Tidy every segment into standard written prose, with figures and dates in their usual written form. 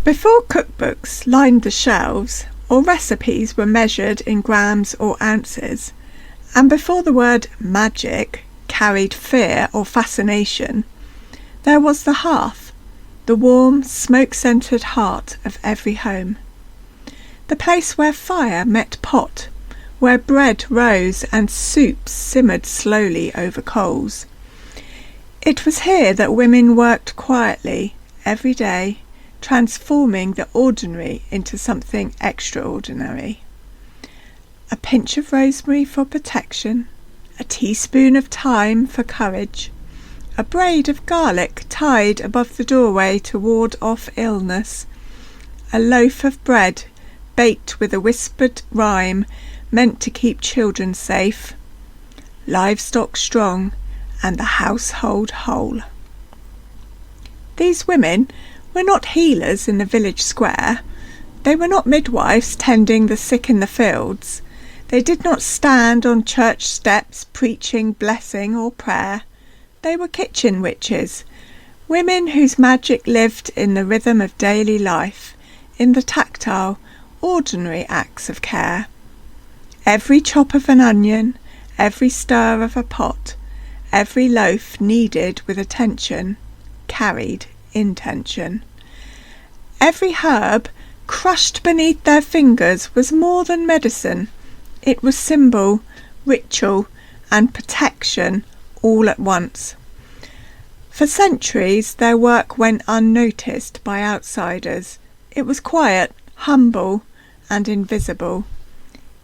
Before cookbooks lined the shelves, or recipes were measured in grams or ounces, and before the word magic carried fear or fascination, there was the hearth, the warm, smoke-scented heart of every home. The place where fire met pot, where bread rose and soups simmered slowly over coals. It was here that women worked quietly, every day, transforming the ordinary into something extraordinary. A pinch of rosemary for protection, a teaspoon of thyme for courage, a braid of garlic tied above the doorway to ward off illness, a loaf of bread baked with a whispered rhyme meant to keep children safe, livestock strong, and the household whole. These women were not healers in the village square. They were not midwives tending the sick in the fields. They did not stand on church steps preaching blessing or prayer. They were kitchen witches, women whose magic lived in the rhythm of daily life, in the tactile, ordinary acts of care. Every chop of an onion, every stir of a pot, every loaf kneaded with attention, carried intention. Every herb crushed beneath their fingers was more than medicine. It was symbol, ritual, and protection all at once. For centuries their work went unnoticed by outsiders. It was quiet, humble, and invisible.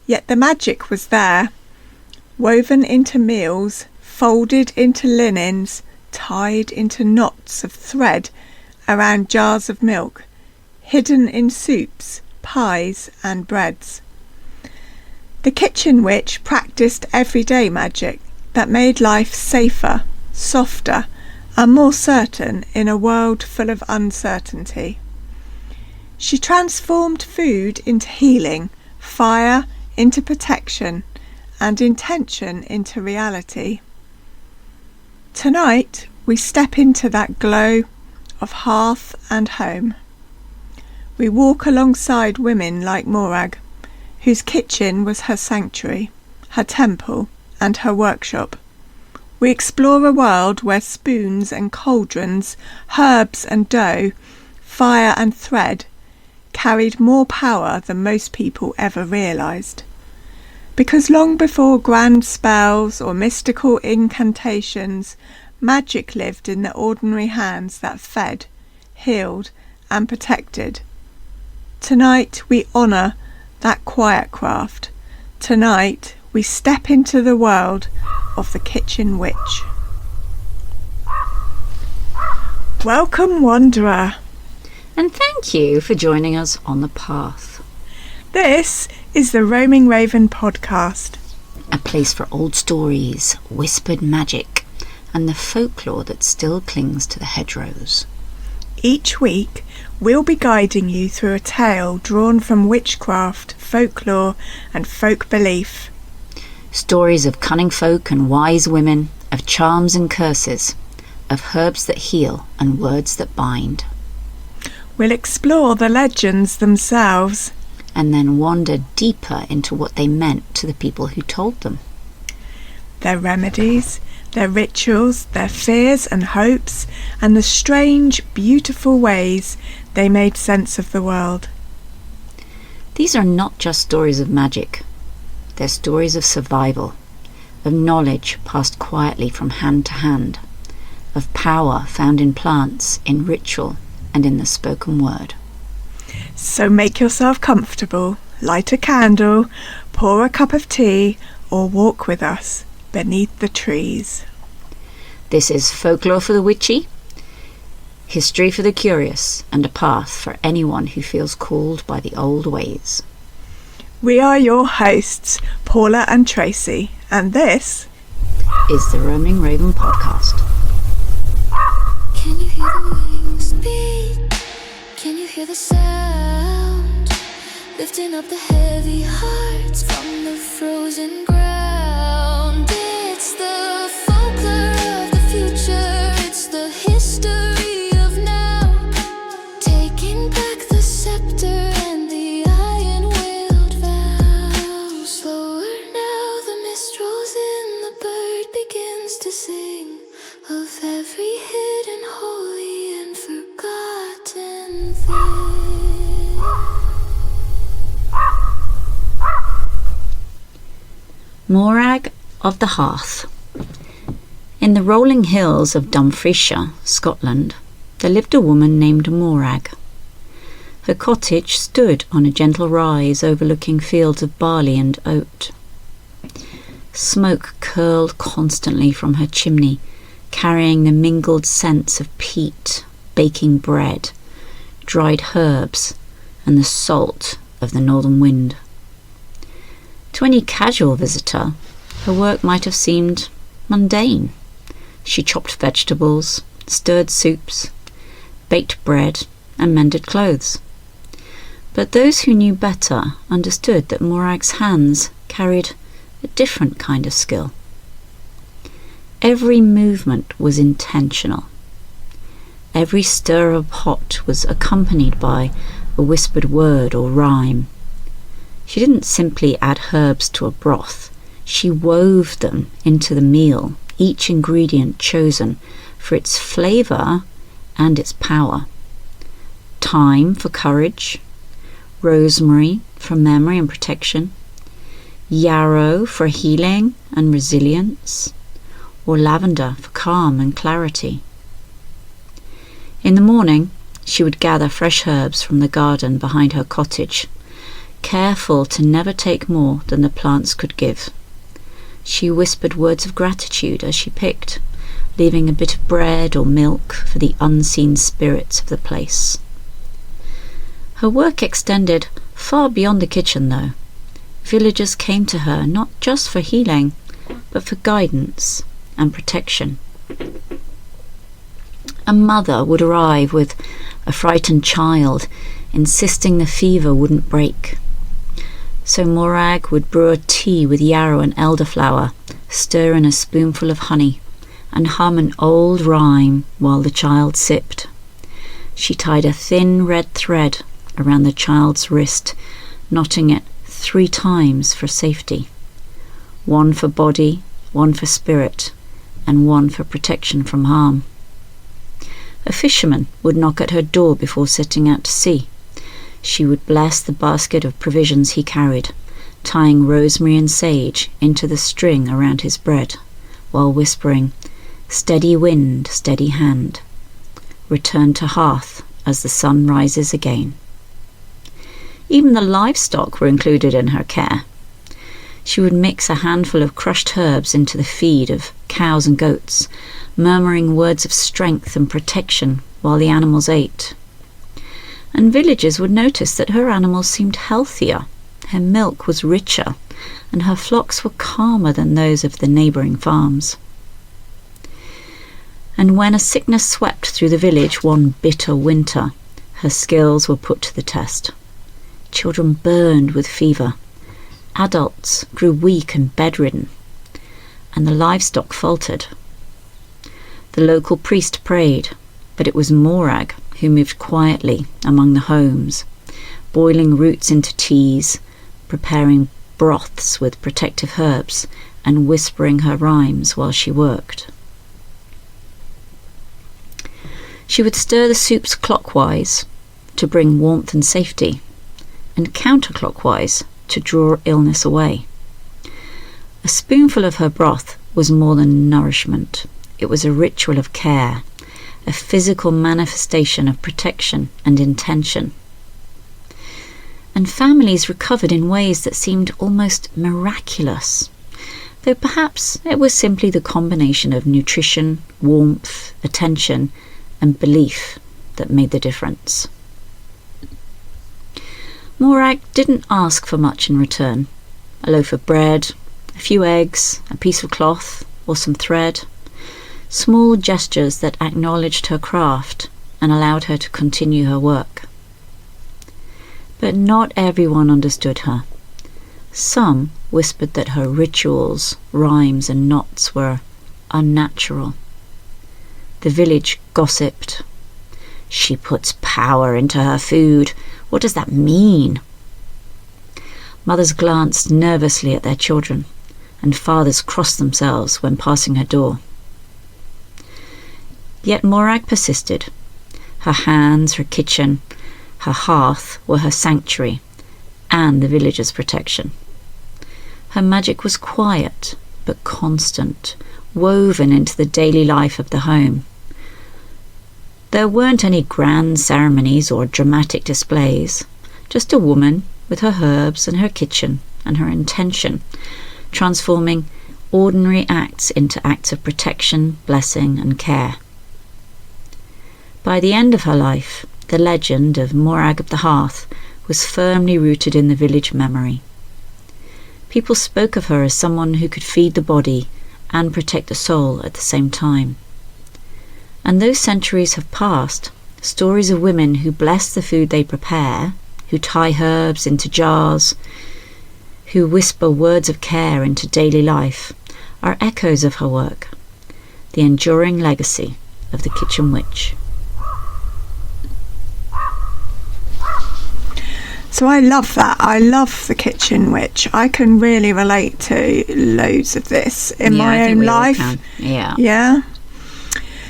Yet the magic was there, woven into meals, folded into linens, tied into knots of thread around jars of milk, hidden in soups, pies, and breads. The kitchen witch practiced everyday magic that made life safer, softer, and more certain in a world full of uncertainty. She transformed food into healing, fire into protection, and intention into reality. Tonight we step into that glow of hearth and home. We walk alongside women like Morag, whose kitchen was her sanctuary, her temple, and her workshop. We explore a world where spoons and cauldrons, herbs and dough, fire and thread carried more power than most people ever realised. Because long before grand spells or mystical incantations, magic lived in the ordinary hands that fed, healed, and protected. Tonight we honour that quiet craft. Tonight we step into the world of the kitchen witch. Welcome, wanderer. And thank you for joining us on the path. This is the Roaming Raven podcast. A place for old stories, whispered magic, and the folklore that still clings to the hedgerows. Each week, we'll be guiding you through a tale drawn from witchcraft, folklore, and folk belief. Stories of cunning folk and wise women, of charms and curses, of herbs that heal and words that bind. We'll explore the legends themselves, and then wander deeper into what they meant to the people who told them. Their remedies, their rituals, their fears and hopes, and the strange, beautiful ways they made sense of the world. These are not just stories of magic. They're stories of survival, of knowledge passed quietly from hand to hand, of power found in plants, in ritual, and in the spoken word. So make yourself comfortable, light a candle, pour a cup of tea, or walk with us beneath the trees. This is Folklore for the Witchy, history for the curious, and a path for anyone who feels called by the old ways. We are your hosts, Paula and Tracy, and this is the Roaming Raven podcast. Can you hear the wings beat? Can you hear the sound? Lifting up the heavy hearts from the frozen ground. It's the folklore of the future. It's the history of now. Taking back the Morag of the Hearth. In the rolling hills of Dumfriesshire, Scotland, there lived a woman named Morag. Her cottage stood on a gentle rise overlooking fields of barley and oat. Smoke curled constantly from her chimney, carrying the mingled scents of peat, baking bread, dried herbs, and the salt of the northern wind. To any casual visitor, her work might have seemed mundane. She chopped vegetables, stirred soups, baked bread, and mended clothes. But those who knew better understood that Morag's hands carried a different kind of skill. Every movement was intentional. Every stir of a pot was accompanied by a whispered word or rhyme. She didn't simply add herbs to a broth. She wove them into the meal, each ingredient chosen for its flavour and its power. Thyme for courage, rosemary for memory and protection, yarrow for healing and resilience, or lavender for calm and clarity. In the morning, she would gather fresh herbs from the garden behind her cottage, careful to never take more than the plants could give. She whispered words of gratitude as she picked, leaving a bit of bread or milk for the unseen spirits of the place. Her work extended far beyond the kitchen, though. Villagers came to her not just for healing, but for guidance and protection. A mother would arrive with a frightened child, insisting the fever wouldn't break. So Morag would brew a tea with yarrow and elderflower, stir in a spoonful of honey, and hum an old rhyme while the child sipped. She tied a thin red thread around the child's wrist, knotting it 3 times for safety. 1 for body, 1 for spirit, and 1 for protection from harm. A fisherman would knock at her door before setting out to sea. She would bless the basket of provisions he carried, tying rosemary and sage into the string around his bread, while whispering, "Steady wind, steady hand. Return to hearth as the sun rises again." Even the livestock were included in her care. She would mix a handful of crushed herbs into the feed of cows and goats, murmuring words of strength and protection while the animals ate. And villagers would notice that her animals seemed healthier, her milk was richer, and her flocks were calmer than those of the neighbouring farms. And when a sickness swept through the village one bitter winter, her skills were put to the test. Children burned with fever, adults grew weak and bedridden, and the livestock faltered. The local priest prayed, but it was Morag who moved quietly among the homes, boiling roots into teas, preparing broths with protective herbs, and whispering her rhymes while she worked. She would stir the soups clockwise to bring warmth and safety, and counterclockwise to draw illness away. A spoonful of her broth was more than nourishment. It was a ritual of care, a physical manifestation of protection and intention. And families recovered in ways that seemed almost miraculous, though perhaps it was simply the combination of nutrition, warmth, attention, and belief that made the difference. Morag didn't ask for much in return. A loaf of bread, a few eggs, a piece of cloth, or some thread. Small gestures that acknowledged her craft and allowed her to continue her work. But not everyone understood her. Some whispered that her rituals, rhymes, and knots were unnatural. The village gossiped. "She puts power into her food. What does that mean?" Mothers glanced nervously at their children, and fathers crossed themselves when passing her door. Yet Morag persisted. Her hands, her kitchen, her hearth were her sanctuary and the village's protection. Her magic was quiet but constant, woven into the daily life of the home. There weren't any grand ceremonies or dramatic displays, just a woman with her herbs and her kitchen and her intention, transforming ordinary acts into acts of protection, blessing and care. By the end of her life, the legend of Morag of the Hearth was firmly rooted in the village memory. People spoke of her as someone who could feed the body and protect the soul at the same time. And those centuries have passed, stories of women who bless the food they prepare, who tie herbs into jars, who whisper words of care into daily life, are echoes of her work, the enduring legacy of the kitchen witch. So I love that. I love the kitchen witch. I can really relate to loads of this in my own life. Yeah.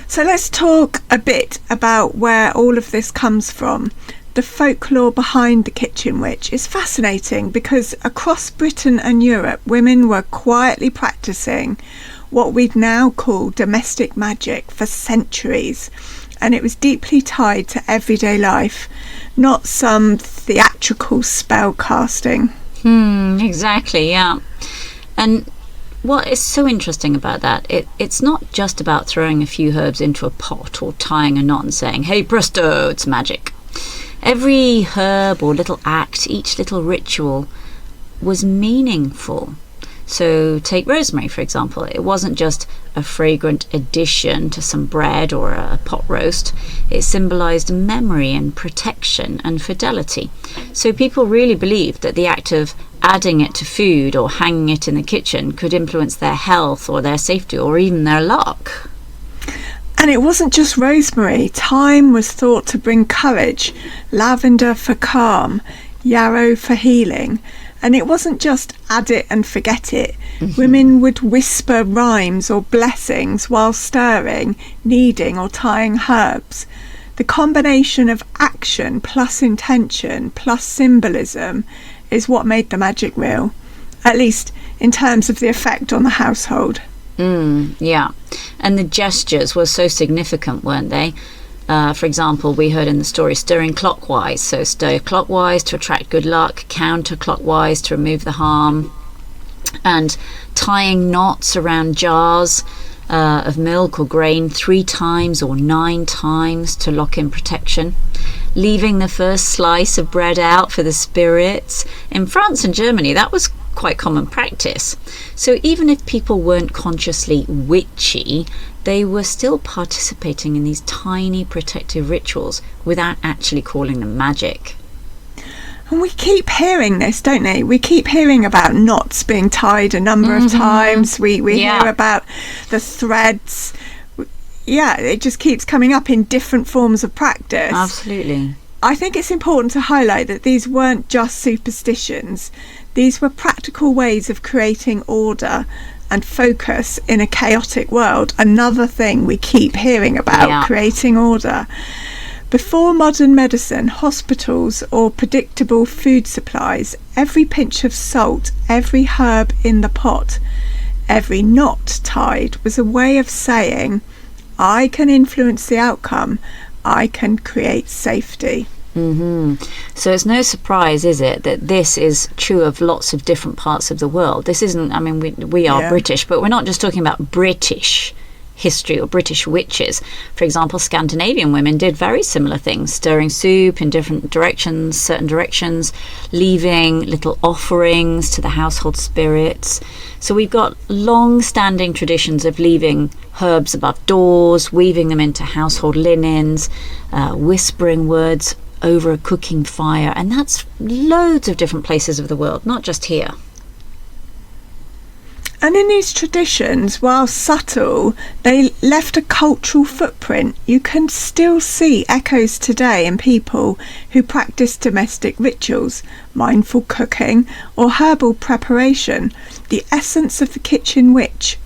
So let's talk a bit about where all of this comes from. The folklore behind the kitchen witch is fascinating because across Britain and Europe, women were quietly practicing what we'd now call domestic magic for centuries. And it was deeply tied to everyday life, not some theatrical spell casting. Exactly, yeah. And what is so interesting about that, it's not just about throwing a few herbs into a pot or tying a knot and saying, hey presto, it's magic. Every herb or little act, each little ritual was meaningful. So take rosemary, for example. It wasn't just a fragrant addition to some bread or a pot roast. It symbolized memory and protection and fidelity. So people really believed that the act of adding it to food or hanging it in the kitchen could influence their health or their safety or even their luck. And it wasn't just rosemary. Thyme was thought to bring courage, lavender for calm, yarrow for healing. And it wasn't just add it and forget it. Women would whisper rhymes or blessings while stirring, kneading or tying herbs. The combination of action plus intention plus symbolism is what made the magic real, at least in terms of the effect on the household. Yeah, and the gestures were so significant, weren't they? For example, we heard in the story stirring clockwise, so stir clockwise to attract good luck, counterclockwise to remove the harm, and tying knots around jars of milk or grain 3 times or 9 times to lock in protection, leaving the first slice of bread out for the spirits. In France and Germany, that was quite common practice. So even if people weren't consciously witchy, they were still participating in these tiny protective rituals without actually calling them magic. And we keep hearing this, don't we? We keep hearing about knots being tied a number of times. We hear about the threads. Yeah, it just keeps coming up in different forms of practice. Absolutely. I think it's important to highlight that these weren't just superstitions. These were practical ways of creating order and focus in a chaotic world. Another thing we keep hearing about, creating order. Before modern medicine, hospitals or predictable food supplies, every pinch of salt, every herb in the pot, every knot tied was a way of saying, I can influence the outcome, I can create safety. So it's no surprise, is it, that this is true of lots of different parts of the world. This isn't, I mean, we are British, but we're not just talking about British history or British witches. For example, Scandinavian women did very similar things, stirring soup in different directions, certain directions, leaving little offerings to the household spirits. So we've got long-standing traditions of leaving herbs above doors, weaving them into household linens, whispering words over a cooking fire, and that's loads of different places of the world, not just here. And in these traditions, while subtle, they left a cultural footprint. You can still see echoes today in people who practice domestic rituals, mindful cooking or herbal preparation, the essence of the kitchen witch.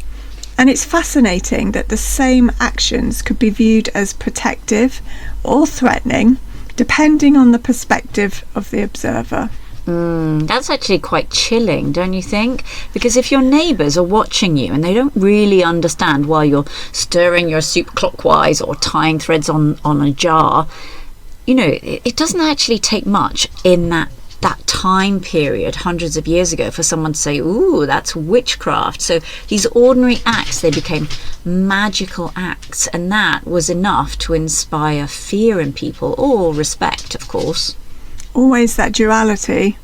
And it's fascinating that the same actions could be viewed as protective or threatening, depending on the perspective of the observer. That's actually quite chilling, don't you think? Because if your neighbours are watching you and they don't really understand why you're stirring your soup clockwise or tying threads on a jar, you know, it doesn't actually take much in that time period hundreds of years ago for someone to say, ooh, that's witchcraft. So these ordinary acts, they became magical acts, and that was enough to inspire fear in people, or respect, of course. Always that duality.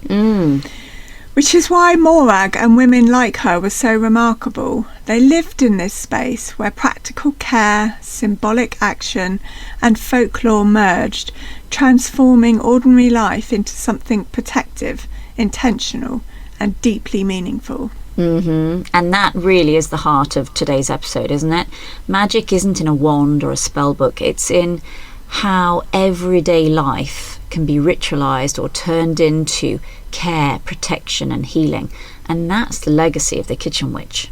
Which is why Morag and women like her were so remarkable. They lived in this space where practical care, symbolic action and folklore merged, transforming ordinary life into something protective, intentional and deeply meaningful. And that really is the heart of today's episode, isn't it? Magic isn't in a wand or a spell book. It's in how everyday life can be ritualized or turned into care, protection and healing. And that's the legacy of the kitchen witch.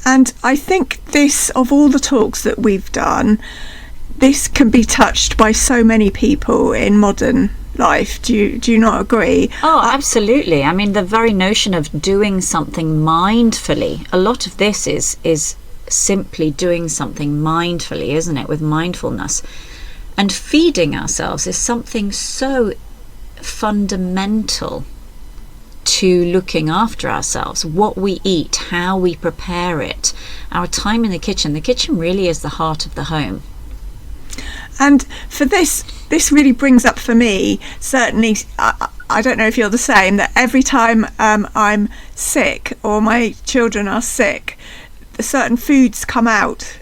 And I think this, of all the talks that we've done, this can be touched by so many people in modern life. Do you not agree? Oh, absolutely. I mean, the very notion of doing something mindfully, a lot of this is simply doing something mindfully, isn't it, with mindfulness. And feeding ourselves is something so fundamental to looking after ourselves. What we eat, how we prepare it, our time in the kitchen. The kitchen really is the heart of the home. And for this really brings up for me, certainly, I don't know if you're the same, that every time I'm sick or my children are sick, certain foods come out.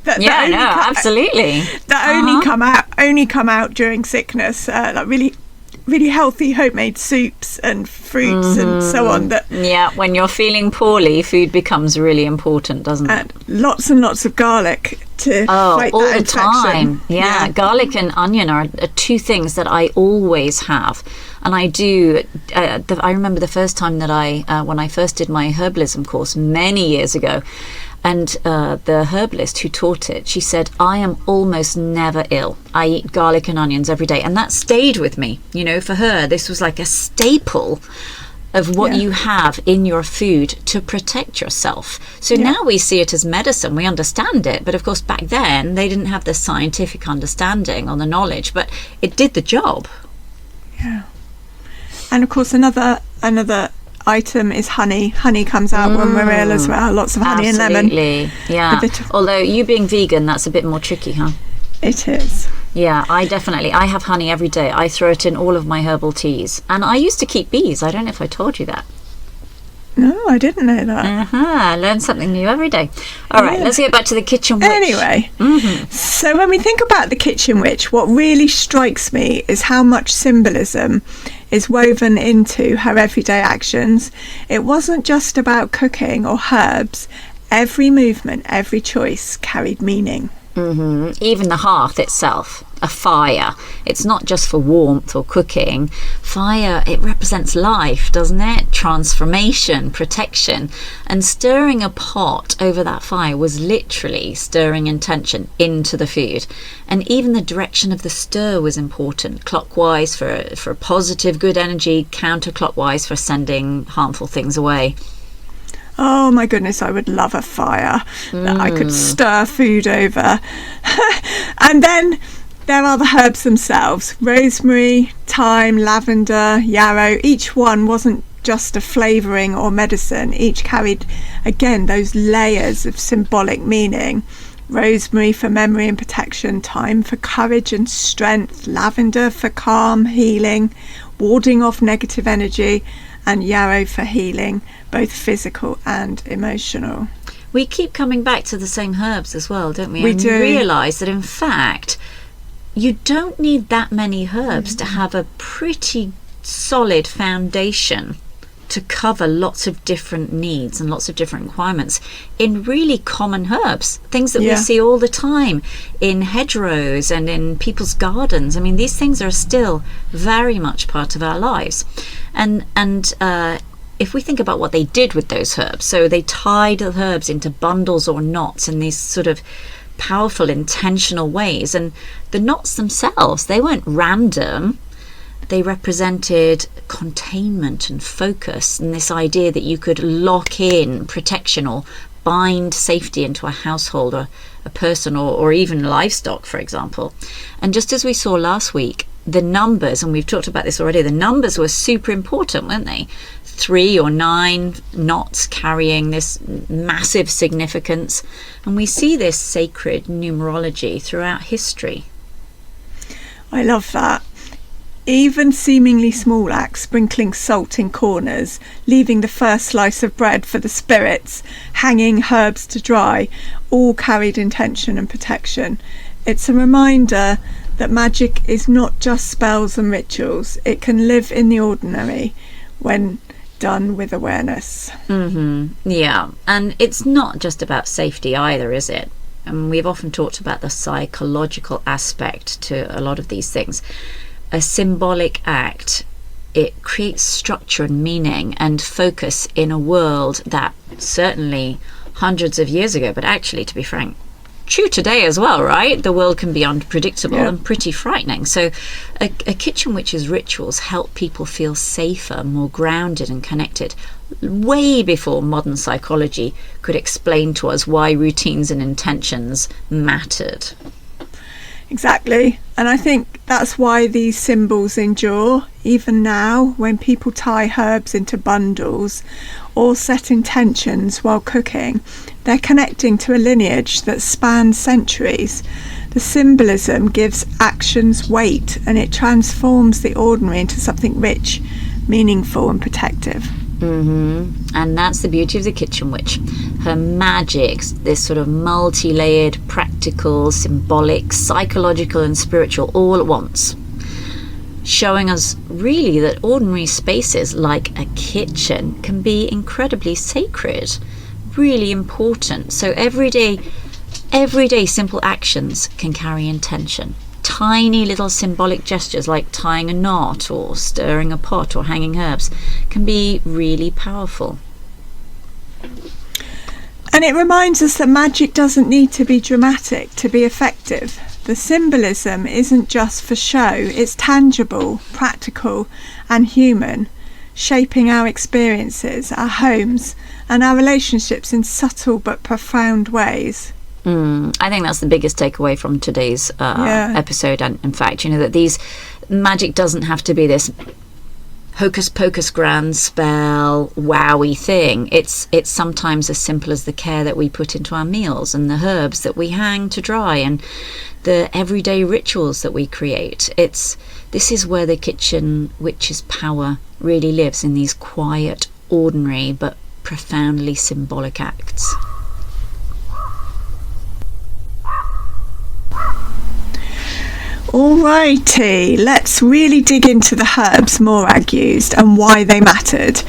Absolutely. That only come out during sickness, like really healthy homemade soups and fruits and so on. When you're feeling poorly, food becomes really important, doesn't it? And lots of garlic to fight all that the infection. time. Yeah, garlic and onion are two things that I always have. And I do. I remember the first time that when I first did my herbalism course many years ago, and the herbalist who taught it, she said, I am almost never ill. I eat garlic and onions every day. And that stayed with me. You know, for her, this was like a staple of what you have in your food to protect yourself. So now we see it as medicine. We understand it. But of course, back then, they didn't have the scientific understanding or the knowledge. But it did the job. Yeah. And of course, another item is honey. Honey comes out when we're ill as well. Lots of honey and lemon. Absolutely, yeah. Although you being vegan, that's a bit more tricky, huh? It is. Yeah, I have honey every day. I throw it in all of my herbal teas. And I used to keep bees. I don't know if I told you that. No, I didn't know that. I learn something new every day. All right, let's get back to the kitchen witch. Anyway, so when we think about the kitchen witch, what really strikes me is how much symbolism is woven into her everyday actions. It wasn't just about cooking or herbs. Every movement, every choice carried meaning. Even the hearth itself, a fire, it's not just for warmth or cooking. Fire, it represents life, doesn't it? Transformation, protection. And stirring a pot over that fire was literally stirring intention into the food. And even the direction of the stir was important. Clockwise for positive, good energy, counterclockwise for sending harmful things away. Oh my goodness, I would love a fire that I could stir food over. And then there are the herbs themselves. Rosemary, thyme, lavender, yarrow. Each one wasn't just a flavouring or medicine. Each carried, again, those layers of symbolic meaning. Rosemary for memory and protection, thyme for courage and strength, lavender for calm, healing, warding off negative energy, and yarrow for healing, both physical and emotional. We keep coming back to the same herbs as well, don't we? We do. And realise that, in fact, you don't need that many herbs to have a pretty solid foundation to cover lots of different needs and lots of different requirements in really common herbs, things that we see all the time in hedgerows and in people's gardens. I mean, these things are still very much part of our lives. And if we think about what they did with those herbs, so they tied the herbs into bundles or knots in these sort of powerful, intentional ways. And the knots themselves, they weren't random. they represented containment and focus, and this idea that you could lock in protection or bind safety into a household or a person or even livestock, for example. And just as we saw last week, the numbers, and we've talked about this already, the numbers were super important, weren't they? 3 or 9 knots carrying this massive significance. And we see this sacred numerology throughout history. I love that. Even seemingly small acts, sprinkling salt in corners, leaving the first slice of bread for the spirits, hanging herbs to dry, all carried intention and protection. It's a reminder that magic is not just spells and rituals. It can live in the ordinary when done with awareness. Yeah, and it's not just about safety either, is it? And we've often talked about the psychological aspect to a lot of these things. A symbolic act, it creates structure and meaning and focus in a world that certainly hundreds of years ago, but actually, to be frank, true today as well, right? The world can be unpredictable and pretty frightening. So a kitchen witch's rituals help people feel safer, more grounded and connected, way before modern psychology could explain to us why routines and intentions mattered. Exactly. And I think that's why these symbols endure. Even now, when people tie herbs into bundles or set intentions while cooking, they're connecting to a lineage that spans centuries. The symbolism gives actions weight, and it transforms the ordinary into something rich, meaningful and protective. And that's the beauty of the kitchen witch. Her magic, this sort of multi-layered, practical, symbolic, psychological and spiritual all at once, showing us really that ordinary spaces like a kitchen can be incredibly sacred, really important. So everyday simple actions can carry intention. Tiny little symbolic gestures like tying a knot or stirring a pot or hanging herbs can be really powerful. And it reminds us that magic doesn't need to be dramatic to be effective. The symbolism isn't just for show, it's tangible, practical and human, shaping our experiences, our homes and our relationships in subtle but profound ways. I think that's the biggest takeaway from today's episode. And in fact, that these magic doesn't have to be this hocus pocus grand spell wowie thing. It's sometimes as simple as the care that we put into our meals and the herbs that we hang to dry and the everyday rituals that we create. This is where the kitchen witch's power really lives, in these quiet, ordinary but profoundly symbolic acts. Alrighty, let's really dig into the herbs Morag used and why they mattered.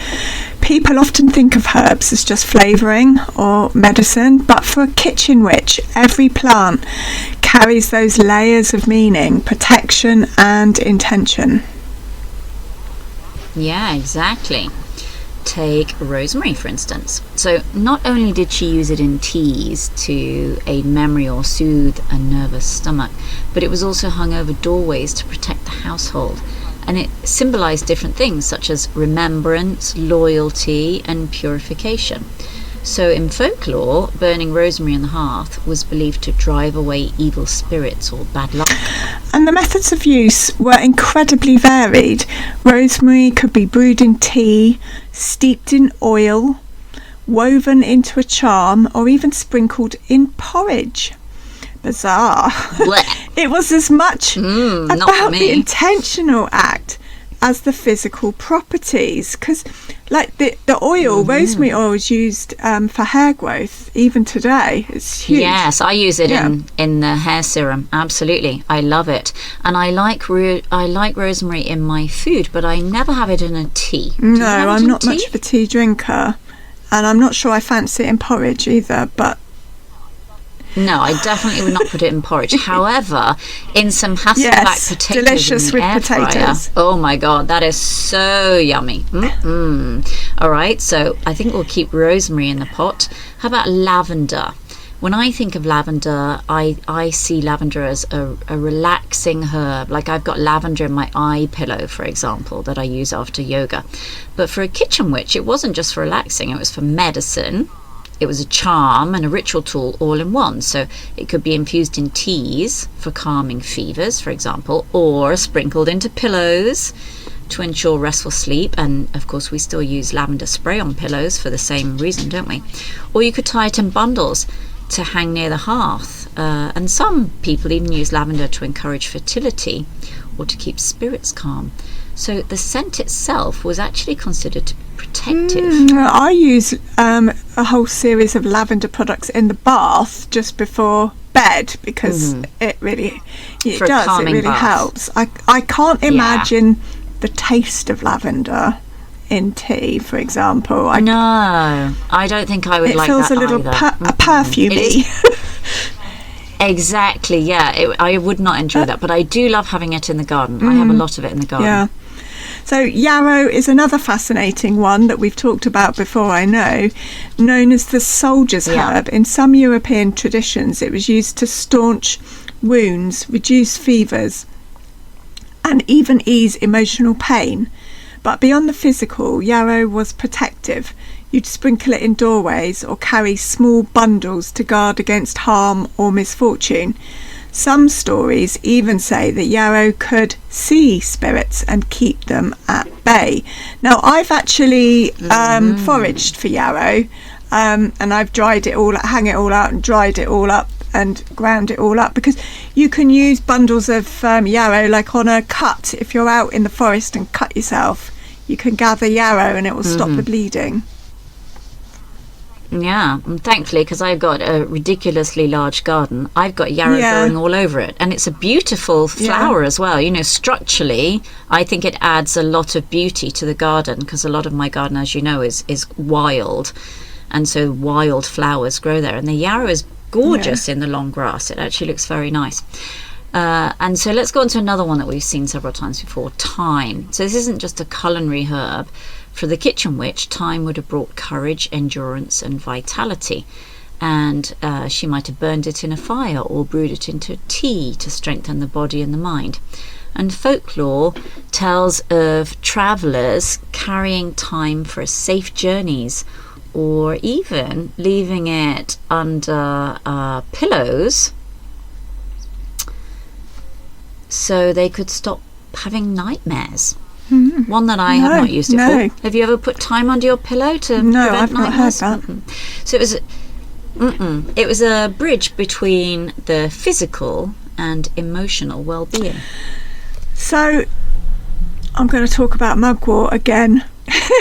People often think of herbs as just flavouring or medicine, but for a kitchen witch, every plant carries those layers of meaning, protection and intention. Yeah, exactly. Take rosemary, for instance. So not only did she use it in teas to aid memory or soothe a nervous stomach, but it was also hung over doorways to protect the household. And it symbolized different things such as remembrance, loyalty and purification. So in folklore, burning rosemary on the hearth was believed to drive away evil spirits or bad luck. And the methods of use were incredibly varied. Rosemary could be brewed in tea, steeped in oil, woven into a charm, or even sprinkled in porridge. Bizarre. It was as much about the intentional act as the physical properties, because like the oil, rosemary oil is used for hair growth even today. It's huge. Yes, I use it in the hair serum. Absolutely, I love it, and I like rosemary in my food, but I never have it in a tea. No, I'm not much of a tea drinker, and I'm not sure I fancy it in porridge either. But no, I definitely would not put it in porridge. However, in some Hasselback potatoes delicious in the with air potatoes. fryer, oh my god, that is so yummy. All right, so I think we'll keep rosemary in the pot. How about lavender? when I think of lavender, I see lavender as a relaxing herb. Like I've got lavender in my eye pillow, for example, that I use after yoga. But for a kitchen witch, it wasn't just for relaxing, it was for medicine. It was a charm and a ritual tool all in one. So it could be infused in teas for calming fevers, for example, or sprinkled into pillows to ensure restful sleep. And of course we still use lavender spray on pillows for the same reason, don't we? Or you could tie it in bundles to hang near the hearth. And some people even use lavender to encourage fertility or to keep spirits calm. So the scent itself was actually considered to be protective. I use a whole series of lavender products in the bath just before bed because it really helps. I can't imagine the taste of lavender in tea, for example. No, I don't think I would like that. It feels a little perfumey. Exactly, yeah. I would not enjoy that, but I do love having it in the garden. I have a lot of it in the garden. Yeah. So yarrow is another fascinating one that we've talked about before, I know, known as the soldier's herb. In some European traditions, it was used to staunch wounds, reduce fevers, and even ease emotional pain. But beyond the physical, yarrow was protective. You'd sprinkle it in doorways or carry small bundles to guard against harm or misfortune. Some stories even say that yarrow could see spirits and keep them at bay. Now, I've actually foraged for yarrow, and I've dried it all, hung it all out and dried it all up and ground it all up, because you can use bundles of yarrow like on a cut. If you're out in the forest and cut yourself, you can gather yarrow and it will stop the bleeding. Yeah, and thankfully, because I've got a ridiculously large garden, I've got yarrow growing all over it. And it's a beautiful flower as well. You know, structurally, I think it adds a lot of beauty to the garden, because a lot of my garden, as you know, is wild. And so wild flowers grow there. And the yarrow is gorgeous in the long grass. It actually looks very nice. And so let's go on to another one that we've seen several times before, thyme. So this isn't just a culinary herb. For the kitchen witch, thyme would have brought courage, endurance and vitality. And she might have burned it in a fire or brewed it into tea to strengthen the body and the mind. And folklore tells of travellers carrying thyme for safe journeys, or even leaving it under pillows so they could stop having nightmares. One that I have not used it for. Have you ever put thyme under your pillow to prevent nightmares? No, I've not heard that. So it was a bridge between the physical and emotional well-being. So I'm going to talk about mugwort again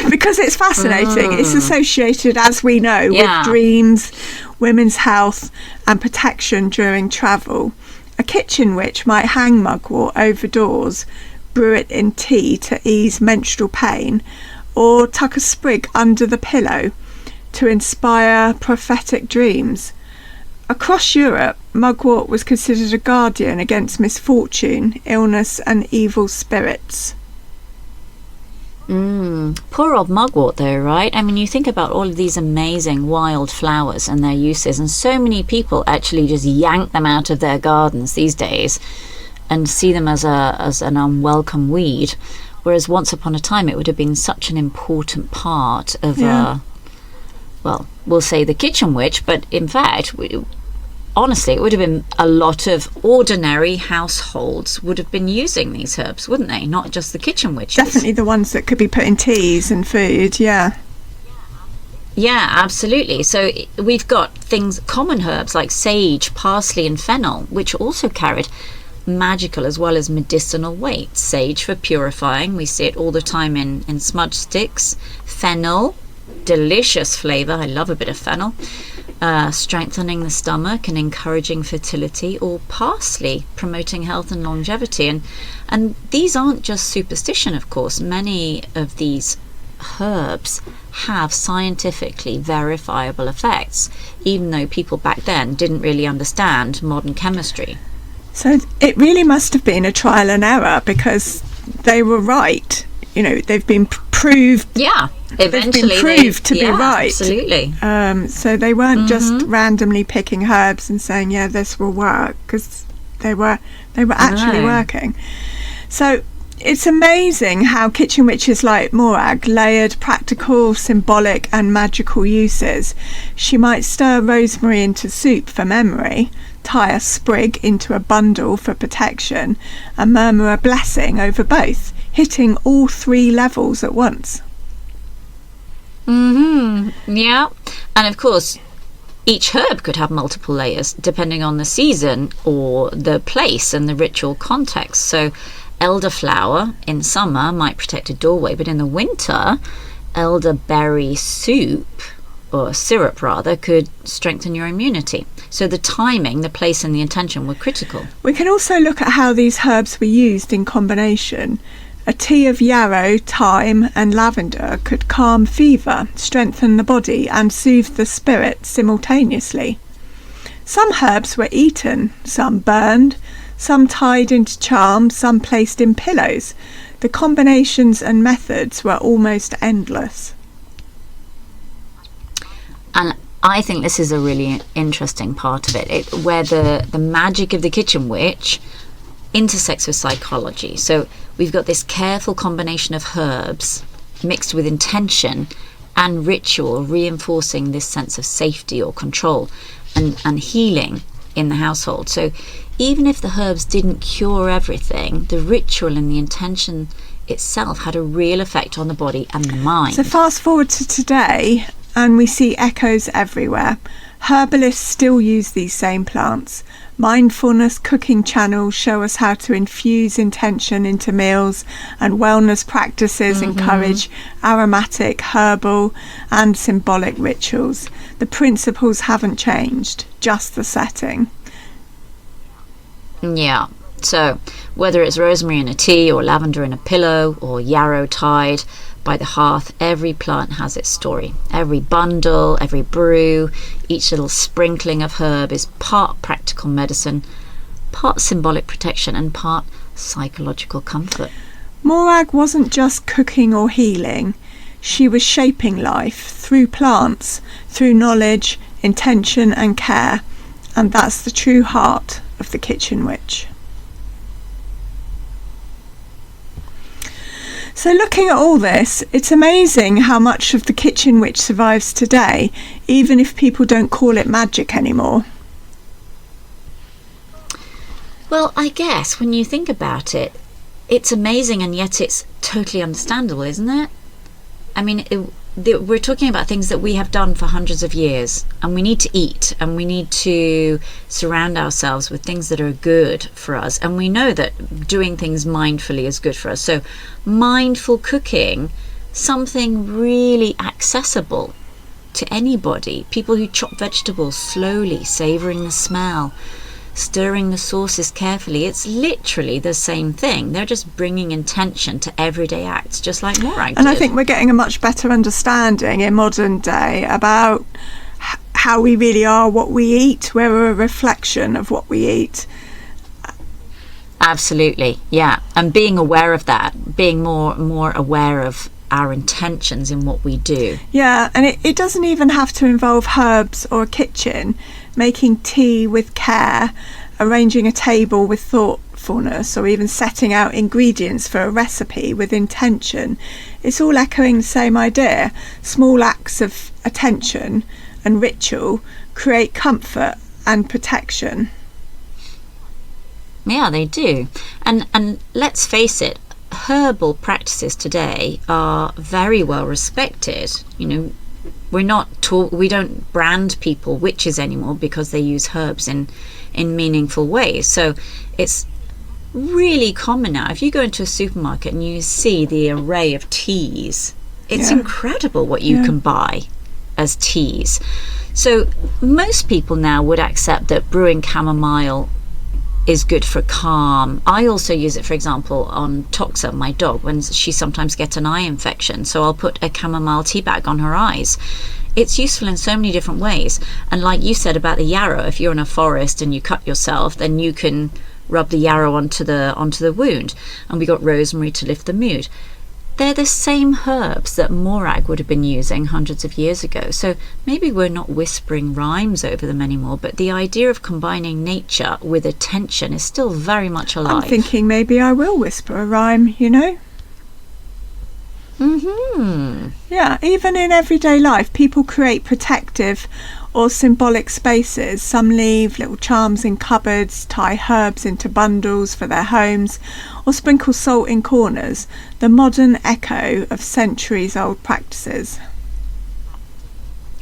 because it's fascinating. It's associated, as we know, with dreams, women's health and protection during travel. A kitchen witch might hang mugwort over doors, brew it in tea to ease menstrual pain, or tuck a sprig under the pillow to inspire prophetic dreams. Across Europe, mugwort was considered a guardian against misfortune, illness and evil spirits. Poor old mugwort though, right? I mean, you think about all of these amazing wild flowers and their uses, and so many people actually just yank them out of their gardens these days and see them as an unwelcome weed, whereas once upon a time it would have been such an important part of well, we'll say the kitchen witch, but in fact, honestly, it would have been a lot of ordinary households would have been using these herbs, wouldn't they? Not just the kitchen witches. Definitely the ones that could be put in teas and food, Yeah, absolutely. So we've got common herbs like sage, parsley and fennel, which also carried magical as well as medicinal weight. Sage for purifying, we see it all the time in smudge sticks. Fennel, delicious flavour, I love a bit of fennel, strengthening the stomach and encouraging fertility. Or parsley, promoting health and longevity. And these aren't just superstition, of course. Many of these herbs have scientifically verifiable effects, even though people back then didn't really understand modern chemistry. So it really must have been a trial and error, because they were right. You know, they've been proved Eventually, they've been proved to be right. Absolutely. So they weren't just randomly picking herbs and saying, yeah, this will work, because they were actually working. So it's amazing how kitchen witches like Morag layered practical, symbolic and magical uses. She might stir rosemary into soup for memory, tie a sprig into a bundle for protection, and murmur a blessing over both, hitting all three levels at once. Yeah. And of course, each herb could have multiple layers depending on the season or the place and the ritual context. So elderflower in summer might protect a doorway, but in the winter, elderberry soup, or syrup rather, could strengthen your immunity. So the timing, the place and the intention were critical. We can also look at how these herbs were used in combination. A tea of yarrow, thyme and lavender could calm fever, strengthen the body and soothe the spirit simultaneously. Some herbs were eaten, some burned, some tied into charms, some placed in pillows. The combinations and methods were almost endless. And I think this is a really interesting part of it, where the magic of the kitchen witch intersects with psychology. So we've got this careful combination of herbs mixed with intention and ritual, reinforcing this sense of safety or control and healing in the household. So even if the herbs didn't cure everything, the ritual and the intention itself had a real effect on the body and the mind. So fast forward to today, and we see echoes everywhere. Herbalists still use these same plants. Mindfulness cooking channels show us how to infuse intention into meals, and wellness practices encourage aromatic, herbal and symbolic rituals. The principles haven't changed, just the setting. Yeah. So whether it's rosemary in a tea or lavender in a pillow or yarrow tied by the hearth, every plant has its story. Every bundle, every brew, each little sprinkling of herb is part practical medicine, part symbolic protection and part psychological comfort. Morag wasn't just cooking or healing. She was shaping life through plants, through knowledge, intention and care. And that's the true heart of the kitchen witch. So looking at all this, it's amazing how much of the kitchen witch survives today, even if people don't call it magic anymore. Well, I guess when you think about it, it's amazing and yet it's totally understandable, isn't it? I mean, we're talking about things that we have done for hundreds of years, and we need to eat and we need to surround ourselves with things that are good for us, and we know that doing things mindfully is good for us. So mindful cooking, something really accessible to anybody. People who chop vegetables slowly, savouring the smell, stirring the sauces carefully. It's literally the same thing. They're just bringing intention to everyday acts, just like Morag did. And I think we're getting a much better understanding in modern day about how we really are, what we eat. We're a reflection of what we eat. Absolutely, yeah. And being aware of that, being more aware of our intentions in what we do. Yeah, and it doesn't even have to involve herbs or a kitchen. Making tea with care, arranging a table with thoughtfulness, or even setting out ingredients for a recipe with intention. It's all echoing the same idea. Small acts of attention and ritual create comfort and protection. Yeah, they do. And let's face it, herbal practices today are very well respected. You know, we don't brand people witches anymore because they use herbs in meaningful ways. So it's really common now. If you go into a supermarket and you see the array of teas, it's incredible what you can buy as teas. So most people now would accept that brewing chamomile is good for calm. I also use it, for example, on Toxa, my dog, when she sometimes gets an eye infection. So I'll put a chamomile tea bag on her eyes. It's useful in so many different ways. And like you said about the yarrow, if you're in a forest and you cut yourself, then you can rub the yarrow onto the wound. And we got rosemary to lift the mood. they're the same herbs that Morag would have been using hundreds of years ago. So maybe we're not whispering rhymes over them anymore, but the idea of combining nature with attention is still very much alive. I'm thinking maybe I will whisper a rhyme, you know? Yeah, even in everyday life, people create protective or symbolic spaces. Some leave little charms in cupboards, tie herbs into bundles for their homes, or sprinkle salt in corners, the modern echo of centuries-old practices.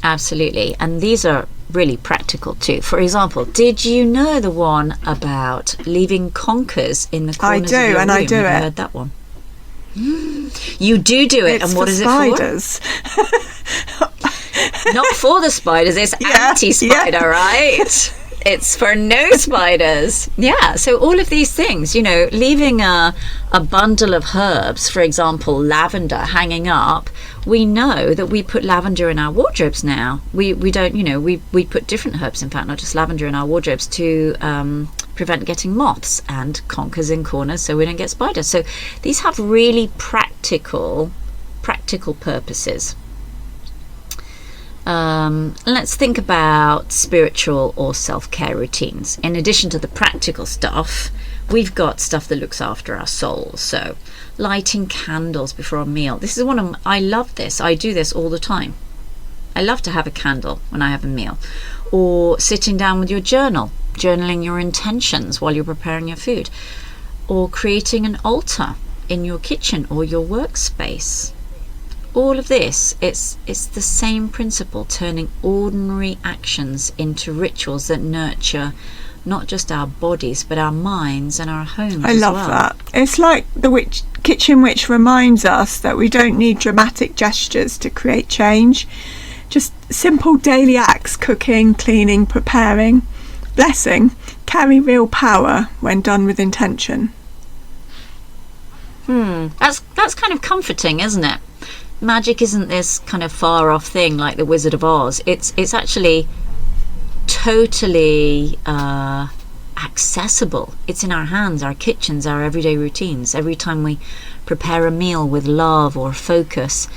Absolutely, and these are really practical too. For example, did you know the one about leaving conkers in the corners of your room? I do Have you it. heard that one? You do it, and what is spiders. it for? Not for the spiders, it's anti-spider, right? It's for no spiders. Yeah, so all of these things, you know, leaving a bundle of herbs, for example, lavender, hanging up, we know that we put lavender in our wardrobes now. We don't, you know, we put different herbs, in fact, not just lavender, in our wardrobes to prevent getting moths and conkers in corners so we don't get spiders. So these have really practical purposes. Let's think about spiritual or self-care routines. In addition to the practical stuff, we've got stuff that looks after our souls. So lighting candles before a meal. This is I love this. I do this all the time. I love to have a candle when I have a meal. Or sitting down with your journal, journaling your intentions while you're preparing your food. Or creating an altar in your kitchen or your workspace. All of this, it's the same principle, turning ordinary actions into rituals that nurture not just our bodies but our minds and our homes. I love that. It's like the kitchen witch reminds us that we don't need dramatic gestures to create change. Just simple daily acts, cooking, cleaning, preparing, blessing, carry real power when done with intention. That's kind of comforting, isn't it? Magic isn't this kind of far off thing like the Wizard of Oz. It's actually totally accessible. It's in our hands, our kitchens, our everyday routines. Every time we prepare a meal with love or focus,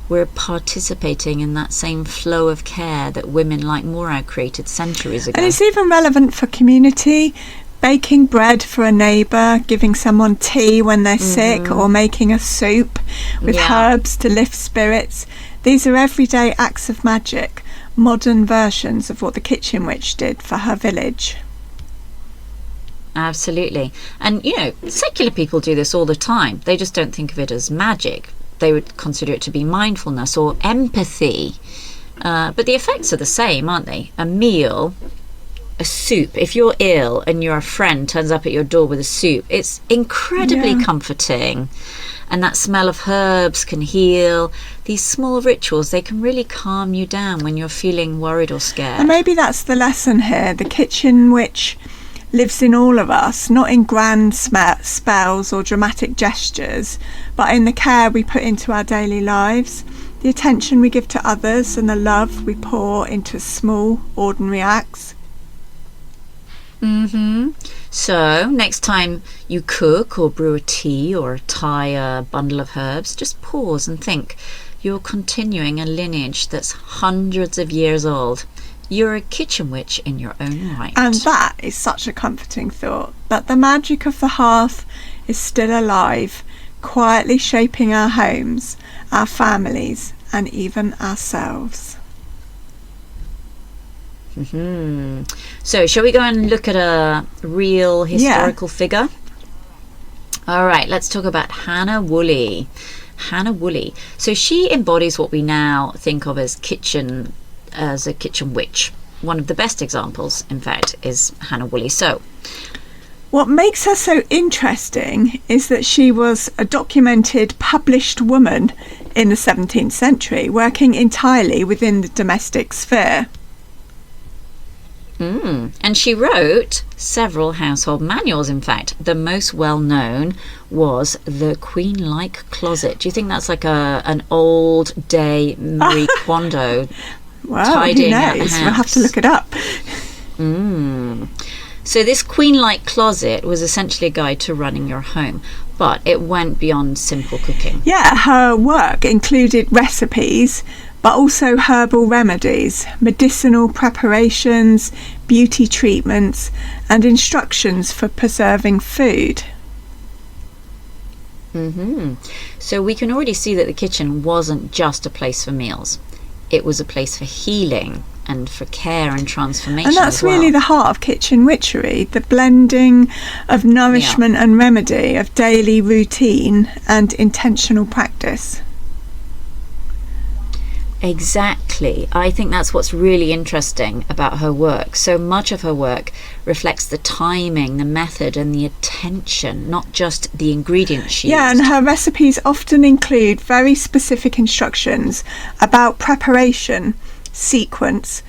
we're participating in that same flow of care that women like Morag created centuries ago. And it's even relevant for community. Baking bread for a neighbour, giving someone tea when they're sick, or making a soup with herbs to lift spirits. These are everyday acts of magic, modern versions of what the kitchen witch did for her village. Absolutely. And, you know, secular people do this all the time. They just don't think of it as magic. They would consider it to be mindfulness or empathy. But the effects are the same, aren't they? A meal, a soup. If you're ill and your friend turns up at your door with a soup, it's incredibly comforting. And that smell of herbs can heal. These small rituals, they can really calm you down when you're feeling worried or scared. And maybe that's the lesson here. The kitchen witch lives in all of us, not in grand spells or dramatic gestures, but in the care we put into our daily lives, the attention we give to others, and the love we pour into small, ordinary acts. So next time you cook or brew a tea or tie a bundle of herbs, just pause and think. You're continuing a lineage that's hundreds of years old. You're a kitchen witch in your own right. And that is such a comforting thought, that the magic of the hearth is still alive, quietly shaping our homes, our families, and even ourselves. So shall we go and look at a real historical figure? All right, let's talk about Hannah Woolley. Hannah Woolley. So she embodies what we now think of as a kitchen witch. One of the best examples, in fact, is Hannah Woolley. So what makes her so interesting is that she was a documented, published woman in the 17th century, working entirely within the domestic sphere. And she wrote several household manuals, in fact. The most well-known was The Queen-like Closet. Do you think that's like an old-day Marie Kondo well, tidying who out the knows? house? We'll have to look it up. So this queen-like closet was essentially a guide to running your home, but it went beyond simple cooking. Yeah, her work included recipes, but also herbal remedies, medicinal preparations, beauty treatments, and instructions for preserving food. So we can already see that the kitchen wasn't just a place for meals. It was a place for healing and for care and transformation. And that's as well. really the heart of kitchen witchery, the blending of nourishment and remedy, of daily routine and intentional practice. Exactly. I think that's what's really interesting about her work. So much of her work reflects the timing, the method, and the attention, not just the ingredients she used. And her recipes often include very specific instructions about preparation, sequence,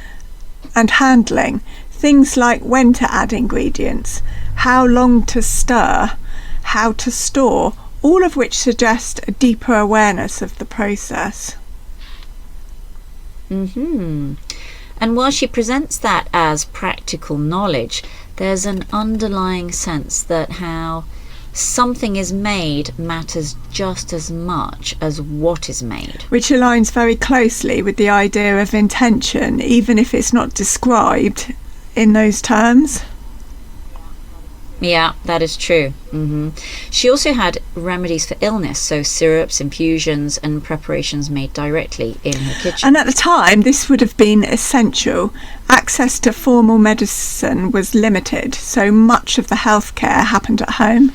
and handling. Things like when to add ingredients, how long to stir, how to store, all of which suggest a deeper awareness of the process. And while she presents that as practical knowledge, there's an underlying sense that how something is made matters just as much as what is made. Which aligns very closely with the idea of intention, even if it's not described in those terms. Yeah, that is true. She also had remedies for illness, so syrups, infusions, and preparations made directly in her kitchen. And at the time, this would have been essential. Access to formal medicine was limited, so much of the healthcare happened at home.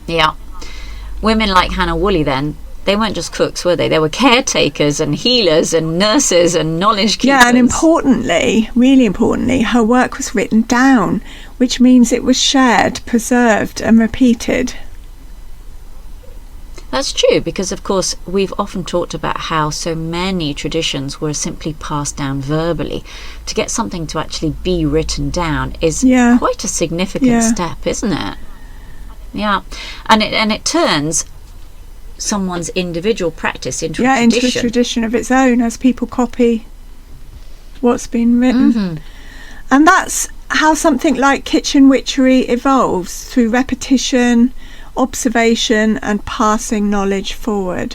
Yeah. Women like Hannah Woolley then, they weren't just cooks, were they? They were caretakers and healers and nurses and knowledge keepers. Yeah, and importantly, really importantly, her work was written down, which means it was shared, preserved and repeated. That's true, because of course we've often talked about how so many traditions were simply passed down verbally. To get something to actually be written down is quite a significant step, isn't it? Yeah, and it turns someone's individual practice into a tradition. Into a tradition of its own as people copy what's been written. And that's how something like kitchen witchery evolves, through repetition, observation and passing knowledge forward.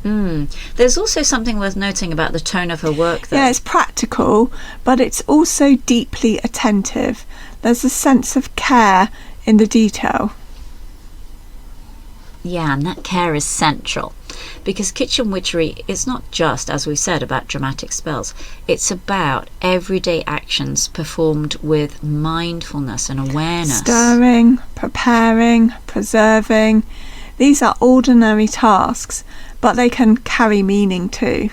There's also something worth noting about the tone of her work, though. Yeah, it's practical, but it's also deeply attentive. There's a sense of care in the detail. Yeah, and that care is central, because kitchen witchery is not just, as we said, about dramatic spells. It's about everyday actions performed with mindfulness and awareness. Stirring, preparing, preserving. These are ordinary tasks, but they can carry meaning too.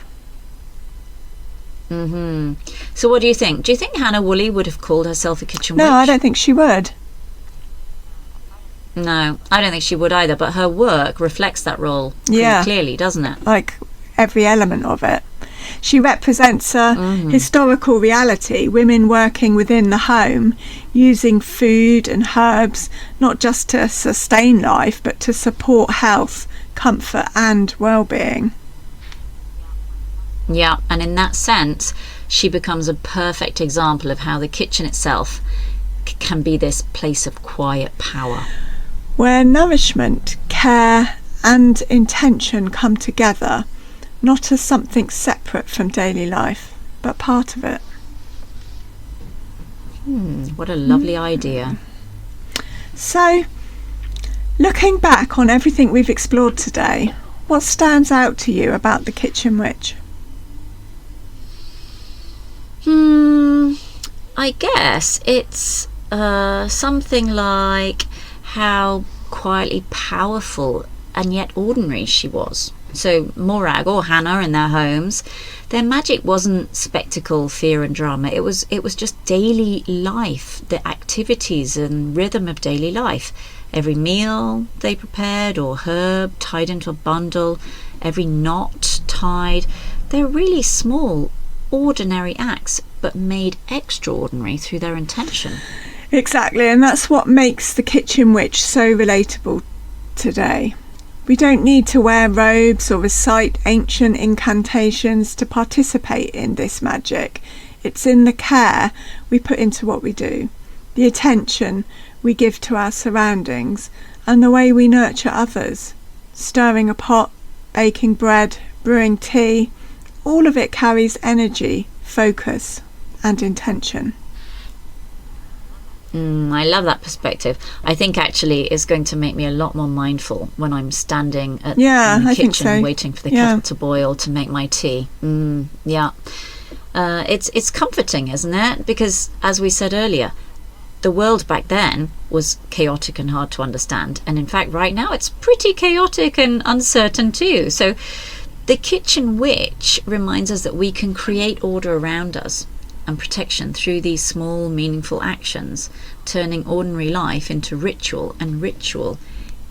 So what do you think? Do you think Hannah Woolley would have called herself a kitchen witch? No, I don't think she would. No, I don't think she would either, but her work reflects that role pretty clearly, doesn't it? Like every element of it. She represents a historical reality, women working within the home, using food and herbs, not just to sustain life, but to support health, comfort and well-being. Yeah, and in that sense, she becomes a perfect example of how the kitchen itself can be this place of quiet power, where nourishment, care and intention come together, not as something separate from daily life, but part of it. What a lovely idea. So, looking back on everything we've explored today, what stands out to you about the kitchen witch? I guess it's something like how quietly powerful and yet ordinary she was. So Morag or Hannah in their homes, their magic wasn't spectacle, fear and drama. It was just daily life, the activities and rhythm of daily life. Every meal they prepared or herb tied into a bundle, every knot tied. They're really small, ordinary acts, but made extraordinary through their intention. Exactly, and that's what makes the kitchen witch so relatable today. We don't need to wear robes or recite ancient incantations to participate in this magic. It's in the care we put into what we do, the attention we give to our surroundings, and the way we nurture others. Stirring a pot, baking bread, brewing tea, all of it carries energy, focus, and intention. I love that perspective. I think actually it's going to make me a lot more mindful when I'm standing in the kitchen waiting for the kettle to boil to make my tea. It's comforting, isn't it? Because as we said earlier, the world back then was chaotic and hard to understand, and in fact right now it's pretty chaotic and uncertain too. So the kitchen witch reminds us that we can create order around us and protection through these small, meaningful actions, turning ordinary life into ritual and ritual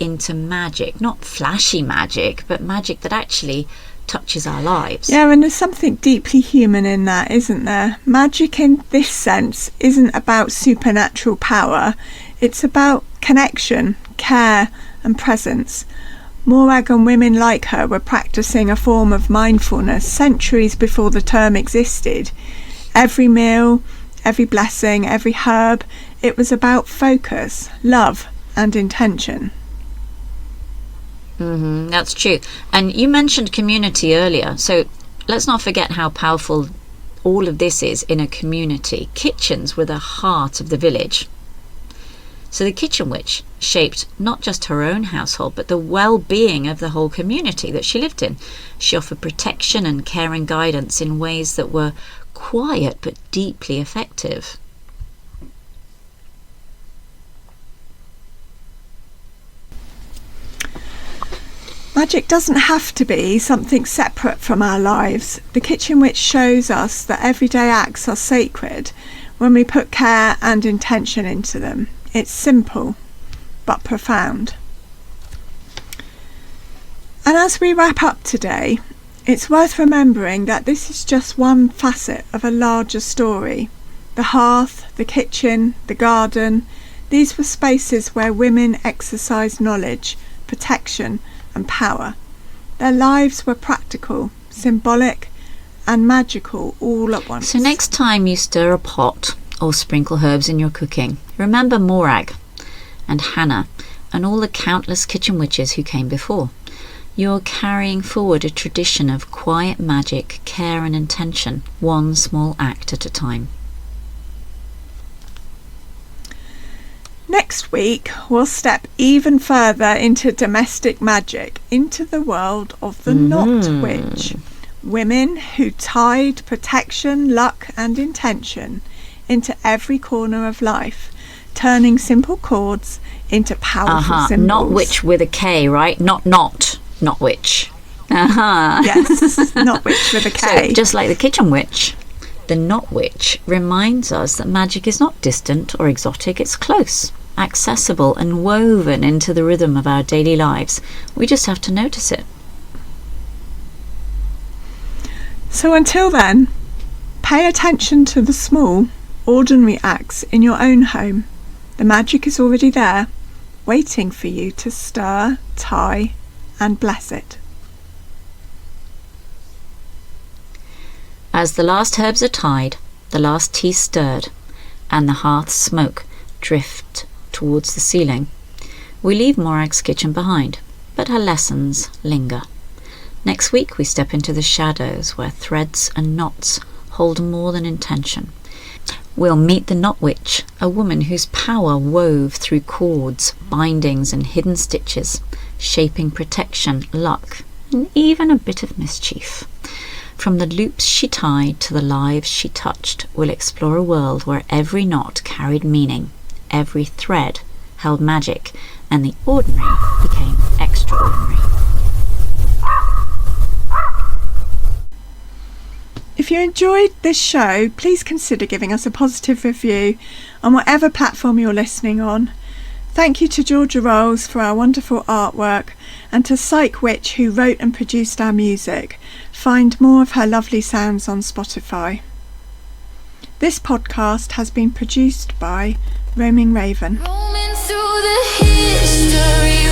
into magic. Not flashy magic, but magic that actually touches our lives. Yeah, and there's something deeply human in that, isn't there? Magic in this sense isn't about supernatural power. It's about connection, care, and presence. Morag and women like her were practicing a form of mindfulness centuries before the term existed. Every meal, every blessing, every herb, it was about focus, love, and intention. That's true. And you mentioned community earlier, so let's not forget how powerful all of this is in a community. Kitchens were the heart of the village. So the kitchen witch shaped not just her own household, but the well-being of the whole community that she lived in. She offered protection and care and guidance in ways that were quiet but deeply effective. Magic doesn't have to be something separate from our lives. The kitchen witch shows us that everyday acts are sacred when we put care and intention into them. It's simple but profound. And as we wrap up today, it's worth remembering that this is just one facet of a larger story. The hearth, the kitchen, the garden, these were spaces where women exercised knowledge, protection, and power. Their lives were practical, symbolic, and magical all at once. So next time you stir a pot or sprinkle herbs in your cooking, remember Morag and Hannah and all the countless kitchen witches who came before. You're carrying forward a tradition of quiet magic, care and intention, one small act at a time. Next week, we'll step even further into domestic magic, into the world of the knot witch. Women who tied protection, luck and intention into every corner of life, turning simple chords into powerful symbols. Not witch with a K, right? Not witch. Yes, not witch with a K. So, just like the kitchen witch, the knot witch reminds us that magic is not distant or exotic, it's close, accessible and woven into the rhythm of our daily lives. We just have to notice it. So until then, pay attention to the small, ordinary acts in your own home. The magic is already there, waiting for you to stir, tie, and bless it. As the last herbs are tied, the last tea stirred, and the hearth's smoke drift towards the ceiling, we leave Morag's kitchen behind, but her lessons linger. Next week we step into the shadows where threads and knots hold more than intention. We'll meet the knot witch, a woman whose power wove through cords, bindings and hidden stitches, shaping protection, luck, and even a bit of mischief. From the loops she tied to the lives she touched, we'll explore a world where every knot carried meaning, every thread held magic, and the ordinary became extraordinary. If you enjoyed this show, please consider giving us a positive review on whatever platform you're listening on. Thank you to Georgia Rolls for our wonderful artwork, and to Psych Witch who wrote and produced our music. Find more of her lovely sounds on Spotify. This podcast has been produced by Roaming Raven. Roaming through the history